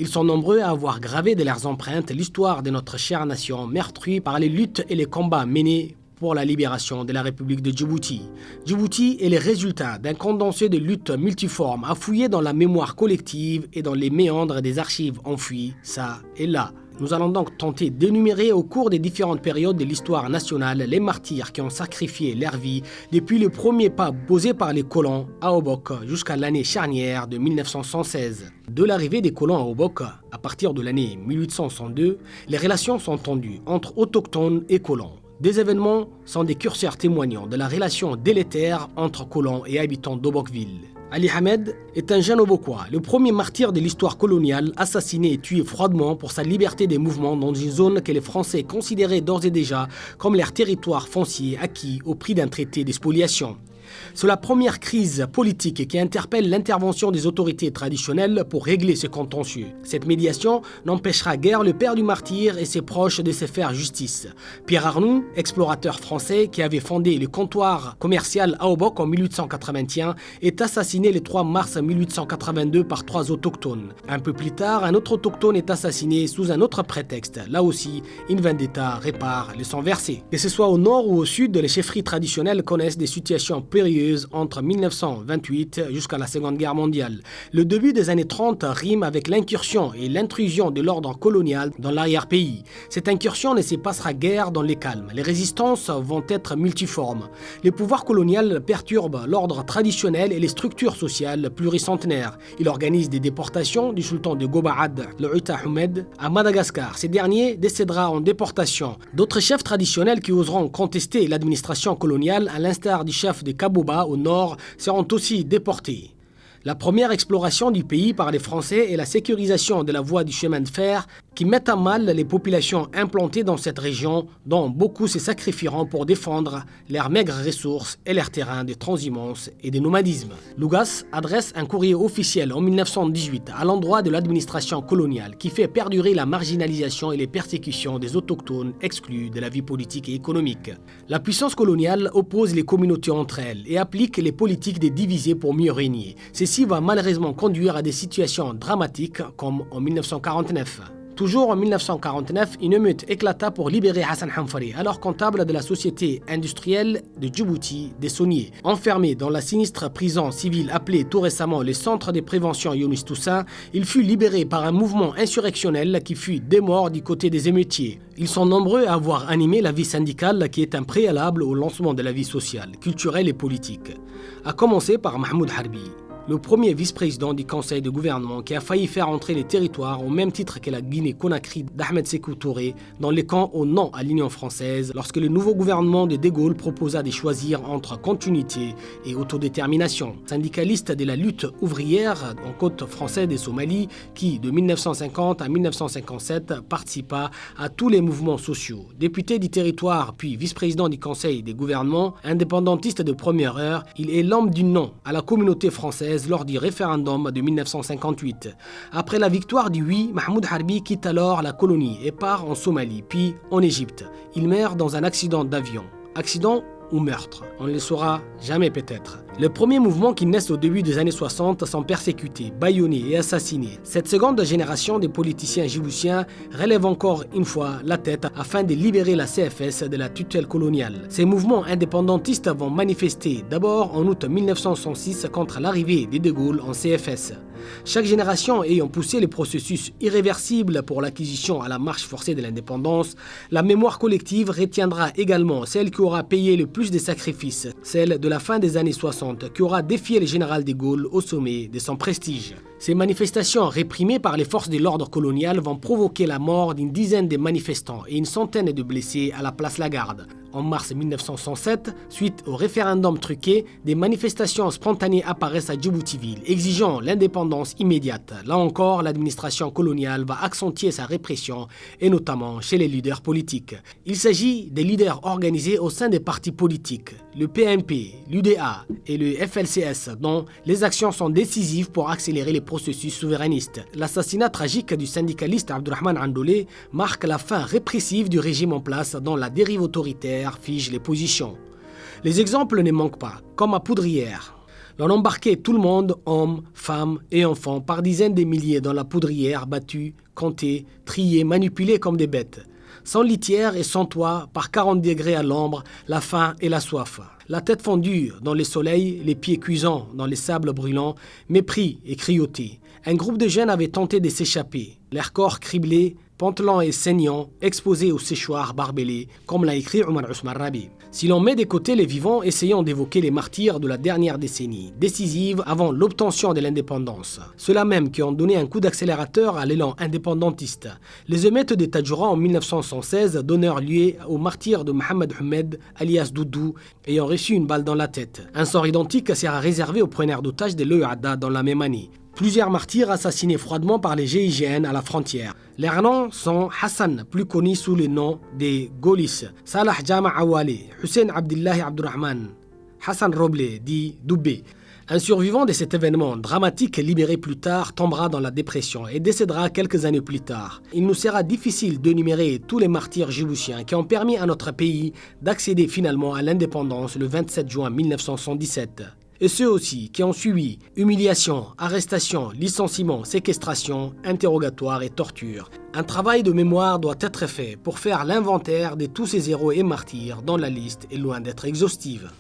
Ils sont nombreux à avoir gravé de leurs empreintes l'histoire de notre chère nation meurtrie par les luttes et les combats menés pour la libération de la République de Djibouti. Djibouti est le résultat d'un condensé de luttes multiformes à fouiller dans la mémoire collective et dans les méandres des archives enfouies, ça et là. Nous allons donc tenter d'énumérer au cours des différentes périodes de l'histoire nationale les martyrs qui ont sacrifié leur vie depuis le premier pas posé par les colons à Obok jusqu'à l'année charnière de 1916. De l'arrivée des colons à Obok, à partir de l'année 1862, les relations sont tendues entre autochtones et colons. Des événements sont des curseurs témoignant de la relation délétère entre colons et habitants d'Obokville. Ali Hamed est un jeune Obokois, le premier martyr de l'histoire coloniale, assassiné et tué froidement pour sa liberté des mouvements dans une zone que les Français considéraient d'ores et déjà comme leur territoire foncier acquis au prix d'un traité de spoliation. C'est la première crise politique qui interpelle l'intervention des autorités traditionnelles pour régler ce contentieux. Cette médiation n'empêchera guère le père du martyr et ses proches de se faire justice. Pierre Arnoux, explorateur français qui avait fondé le comptoir commercial à Obok en 1881, est assassiné le 3 mars 1882 par 3 autochtones. Un peu plus tard, un autre autochtone est assassiné sous un autre prétexte. Là aussi, une vendetta répare le sang versé. Que ce soit au nord ou au sud, les chefferies traditionnelles connaissent des situations périlleuse entre 1928 jusqu'à la Seconde Guerre mondiale. Le début des années 30 rime avec l'incursion et l'intrusion de l'ordre colonial dans l'arrière-pays. Cette incursion ne se passera guère dans les calmes. Les résistances vont être multiformes. Les pouvoirs coloniaux perturbent l'ordre traditionnel et les structures sociales pluricentenaires. Il organise des déportations du sultan de Gobaad, le Uta Ahmed, à Madagascar. Ces derniers décédera en déportation. D'autres chefs traditionnels qui oseront contester l'administration coloniale, à l'instar du chef de Kaboba au nord, seront aussi déportés. La première exploration du pays par les Français et la sécurisation de la voie du chemin de fer qui mettent à mal les populations implantées dans cette région, dont beaucoup se sacrifieront pour défendre leurs maigres ressources et leurs terrains de transhumance et de nomadisme. Lugas adresse un courrier officiel en 1918 à l'endroit de l'administration coloniale qui fait perdurer la marginalisation et les persécutions des autochtones exclus de la vie politique et économique. La puissance coloniale oppose les communautés entre elles et applique les politiques des divisés pour mieux régner. Ceci va malheureusement conduire à des situations dramatiques comme en 1949. Toujours en 1949, une émeute éclata pour libérer Hassan Hanfari, alors comptable de la société industrielle de Djibouti des Sauniers. Enfermé dans la sinistre prison civile appelée tout récemment le Centre de prévention Younous Toussaint, il fut libéré par un mouvement insurrectionnel qui fut démort du côté des émeutiers. Ils sont nombreux à avoir animé la vie syndicale qui est un préalable au lancement de la vie sociale, culturelle et politique. À commencer par Mahmoud Harbi, le premier vice-président du conseil de gouvernement qui a failli faire entrer les territoires au même titre que la Guinée-Conakry d'Ahmed Sékou Touré dans les camps au non à l'Union française lorsque le nouveau gouvernement de De Gaulle proposa de choisir entre continuité et autodétermination. Syndicaliste de la lutte ouvrière en côte française et Somalie qui, de 1950 à 1957, participa à tous les mouvements sociaux. Député du territoire puis vice-président du conseil des gouvernements, indépendantiste de première heure, il est l'homme du non à la communauté française lors du référendum de 1958. Après la victoire du oui, Mahmoud Harbi quitte alors la colonie et part en Somalie, puis en Égypte. Il meurt dans un accident d'avion. Accident ou meurtre, on ne le saura jamais peut-être. Les premiers mouvements qui naissent au début des années 60 sont persécutés, bâillonnés et assassinés. Cette seconde génération de politiciens djiboutiens relève encore une fois la tête afin de libérer la CFS de la tutelle coloniale. Ces mouvements indépendantistes vont manifester d'abord en août 1966 contre l'arrivée de De Gaulle en CFS. Chaque génération ayant poussé les processus irréversibles pour l'acquisition à la marche forcée de l'indépendance, la mémoire collective retiendra également celle qui aura payé le plus de sacrifices, celle de la fin des années 60 qui aura défié le général de Gaulle au sommet de son prestige. Ces manifestations réprimées par les forces de l'ordre colonial vont provoquer la mort d'une dizaine de manifestants et une centaine de blessés à la place Lagarde. En mars 1967, suite au référendum truqué, des manifestations spontanées apparaissent à Djiboutiville, exigeant l'indépendance immédiate. Là encore, l'administration coloniale va accentuer sa répression, et notamment chez les leaders politiques. Il s'agit des leaders organisés au sein des partis politiques, le PMP, l'UDA et le FLCS, dont les actions sont décisives pour accélérer les processus souverainistes. L'assassinat tragique du syndicaliste Abdourahmane Andoulé marque la fin répressive du régime en place dont la dérive autoritaire fige les positions. Les exemples ne manquent pas, comme à Poudrière. L'on embarquait tout le monde, hommes, femmes et enfants, par dizaines de milliers dans la poudrière, battus, comptés, triés, manipulés comme des bêtes. Sans litière et sans toit, par 40 degrés à l'ombre, la faim et la soif. La tête fondue dans les soleils, les pieds cuisants dans les sables brûlants, mépris et cruauté. Un groupe de jeunes avait tenté de s'échapper, leur corps criblé, pantelants et saignants, exposés au séchoir barbelé, comme l'a écrit Omar Ousmane Rabi. Si l'on met de côté les vivants, essayons d'évoquer les martyrs de la dernière décennie, décisive avant l'obtention de l'indépendance. Ceux-là même qui ont donné un coup d'accélérateur à l'élan indépendantiste. Les émeutes de Tadjoura en 1916 donnèrent lieu aux martyrs de Mohamed Ahmed, alias Doudou, ayant reçu une balle dans la tête. Un sort identique sera réservé aux preneurs d'otages de l'EUADA dans la même année. Plusieurs martyrs assassinés froidement par les GIGN à la frontière. Leurs noms sont Hassan, plus connu sous le nom des Golis, Salah Jama Awali, Hussein Abdillahi Abdurrahman, Hassan Roble, dit Doubé. Un survivant de cet événement dramatique libéré plus tard tombera dans la dépression et décédera quelques années plus tard. Il nous sera difficile d'énumérer tous les martyrs djiboutiens qui ont permis à notre pays d'accéder finalement à l'indépendance le 27 juin 1977. Et ceux aussi qui ont suivi humiliation, arrestation, licenciement, séquestration, interrogatoire et torture. Un travail de mémoire doit être fait pour faire l'inventaire de tous ces héros et martyrs dont la liste est loin d'être exhaustive.